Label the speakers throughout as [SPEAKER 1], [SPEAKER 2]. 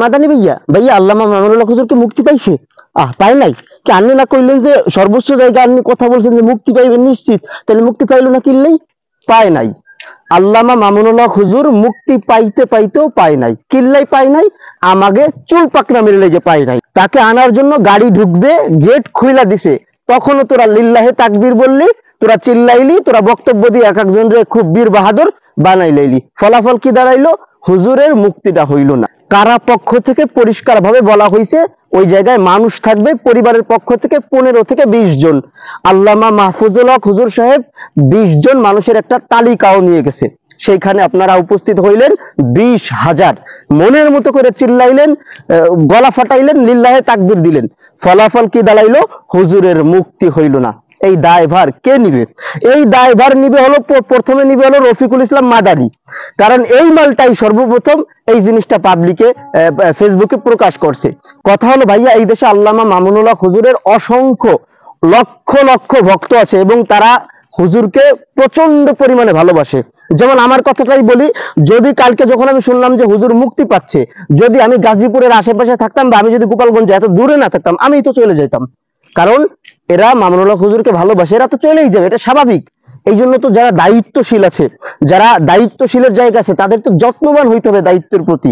[SPEAKER 1] মাদানী ভাইয়া ভাইয়া আল্লামা মামুনুল হক হুজুর কি মুক্তি পাইছে? পায় নাই। কি আপনি না কইলেন যে সর্বোচ্চ জায়গায় আপনি কথা বলছেন যে মুক্তি পাইবেন নিশ্চিত, তাহলে মুক্তি পাইলো না কিনলেই? পায় নাই। আল্লামা মামুনুল হক হুজুর মুক্তি পাইতে পাইতেও পায় নাই, কিল্লাই পায় নাই, আমাকে চুল পাকনা মেরে লেগে পায় নাই। তাকে আনার জন্য গাড়ি ঢুকবে, গেট খুইলা দিছে, তখনও তোরা লিল্লাহে তাকবীর বললি, তোরা চিল্লাইলি, তোরা বক্তব্য দিয়ে এক একজন রে খুব বীর বাহাদুর বানাই লাইলি। ফলাফল কি দাঁড়াইলো? হুজুরের মুক্তিটা হইল না। কারা পক্ষ থেকে পরিষ্কার ভাবে বলা হয়েছে ওই জায়গায় মানুষ থাকবে পরিবারের পক্ষ থেকে 15 থেকে 20 জন। আল্লামা মাহফুজুল হক হুজুর সাহেব 20 জন মানুষের একটা তালিকাও নিয়ে গেছে, সেইখানে আপনারা উপস্থিত হইলেন 20,000, মনের মতো করে চিল্লাইলেন, গলা ফাটাইলেন, লিল্লাহে তাকবীর দিলেন। ফলাফল কি দাঁড়াইলো? হুজুরের মুক্তি হইল না। এই দায়ভার কে নিবে? এই দায়ভার নিবে হলো, প্রথমে নিবে হলো রফিকুল ইসলাম মাদানী, কারণ এই মালটাই সর্বপ্রথম এই জিনিসটা পাবলিকে ফেসবুকে প্রকাশ করছে। কথা হলো ভাইয়া, এই দেশে আল্লামা মামুনুল হক হুজুরের অসংখ্য লক্ষ লক্ষ ভক্ত আছে এবং তারা হুজুরকে প্রচন্ড পরিমাণে ভালোবাসে। যেমন আমার কথাটাই বলি, যদি কালকে যখন আমি শুনলাম যে হুজুর মুক্তি পাচ্ছে, যদি আমি গাজীপুরের আশেপাশে থাকতাম বা আমি যদি গোপালগঞ্জে এত দূরে না থাকতাম, আমি তো চলে যেতাম, কারণ এরা মামুনুল হক হুজুরকে ভালোবাসে, এরা তো চলেই যাবে, এটা স্বাভাবিক। এই জন্য তো যারা দায়িত্বশীল আছে, যারা দায়িত্বশীলের জায়গা আছে, তাদের তো যত্নবান হইতে হবে দায়িত্বের প্রতি।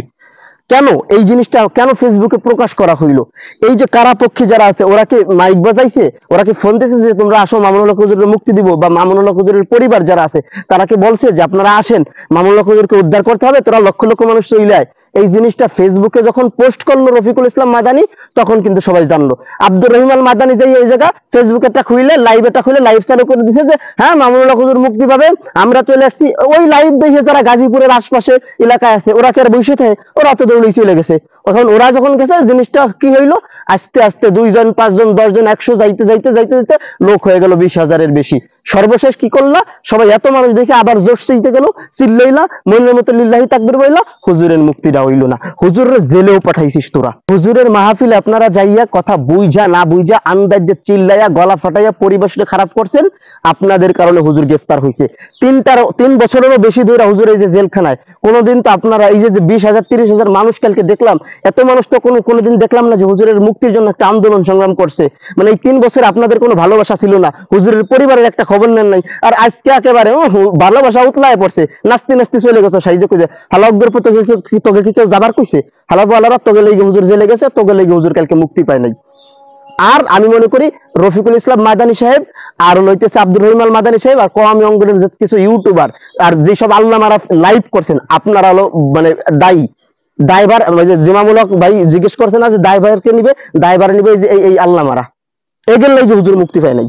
[SPEAKER 1] কেন এই জিনিসটা কেন ফেসবুকে প্রকাশ করা হইলো? এই যে কারাপক্ষী যারা আছে, ওরা কি মাইক বাজাইছে? ওরা কি ফোন দিয়েছে যে তোমরা আসো মামুনুল হক হুজুরের মুক্তি দিব? বা মামুনুল হক হুজুরের পরিবার যারা আছে তারা কি বলছে যে আপনারা আসেন, মামুনুল হক হুজুরকে উদ্ধার করতে হবে, তোরা লক্ষ লক্ষ মানুষ চলে আয়? এই জিনিসটা ফেসবুকে যখন পোস্ট করলো রফিকুল ইসলাম মাদানী, তখন কিন্তু সবাই জানলো। আব্দুর রহিম আল মাদানী যাই ওই জায়গা ফেসবুকেরটা খুলে লাইভ চালু করে দিছে যে হ্যাঁ মামুনুল হক হুজুর মুক্তি পাবে, আমরা চলে আসছি। ওই লাইভ দেখে যারা গাজীপুরের আশপাশে এলাকায় আছে, ওরা কি আর বসে থাকে? ওরা তো দৌড়ে চলে গেছে। এখন ওরা যখন গেছে, জিনিসটা কি হইলো? আস্তে আস্তে 2 জন 5 জন 10 জন 100 যাইতে যাইতে যাইতে যাইতে লোক হয়ে গেল 20,000-এর বেশি। সর্বশেষ কি করলা? সবাই এত মানুষ দেখে আবার জোশ চাইতে গেল, চিল্লাইলা, মনের মতো লিল্লাহি তাকবীর বইলা, হুজুরের মুক্তিটা হইল না। হুজুরের জেলেও পাঠাইছিস তোরা। হুজুরের মাহফিলে আপনারা যাইয়া কথা বুইঝা না বুইঝা আন্দাজে চিল্লাইয়া গলা ফাটাইয়া পরিবেশটা খারাপ করছেন, আপনাদের কারণে হুজুর গ্রেফতার হয়েছে। 3 বছরেরও বেশি ধরে হুজুর এই যে জেলখানায়। কোনোদিন তো আপনারা এই যে 20,000 30,000 মানুষ কালকে দেখলাম, এত মানুষ তো কোনোদিন দেখলাম না যে হুজুরের মুক্তির জন্য একটা আন্দোলন সংগ্রাম করছে। মানে এই 3 বছর আপনাদের কোনো ভালোবাসা ছিল না, হুজুরের পরিবারের একটা খবর নেন নাই, আর আজকে একেবারে ভালোবাসা উতলায় পড়ছে, নাচতে নাচতে চলে গেছে সাইজে কইছে হালাকদের পর তোকে কি কেউ যাবার কইছে? হালাকু আলারা তোকে লেগে হুজুর জেলে গেছে, তোকে লেগে হুজুর কালকে মুক্তি পায় নাই। আর আমি মনে করি রফিকুল ইসলাম মাদানী সাহেব আর লইতেছে আব্দুর রহিম আল মাদানী সাহেব আর কওমি অঙ্গনের কিছু ইউটিউবার আর যেসব আল্লামারা লাইভ করছেন, আপনারা হলো মানে দায়ী। দায়ভার জিমামূলক ভাই জিজ্ঞেস করছে না যে দায়ভারকে নিবে? দায়ভার নিবে এই আল্লামারা, এদের লাগে হুজুর মুক্তি পায় নাই।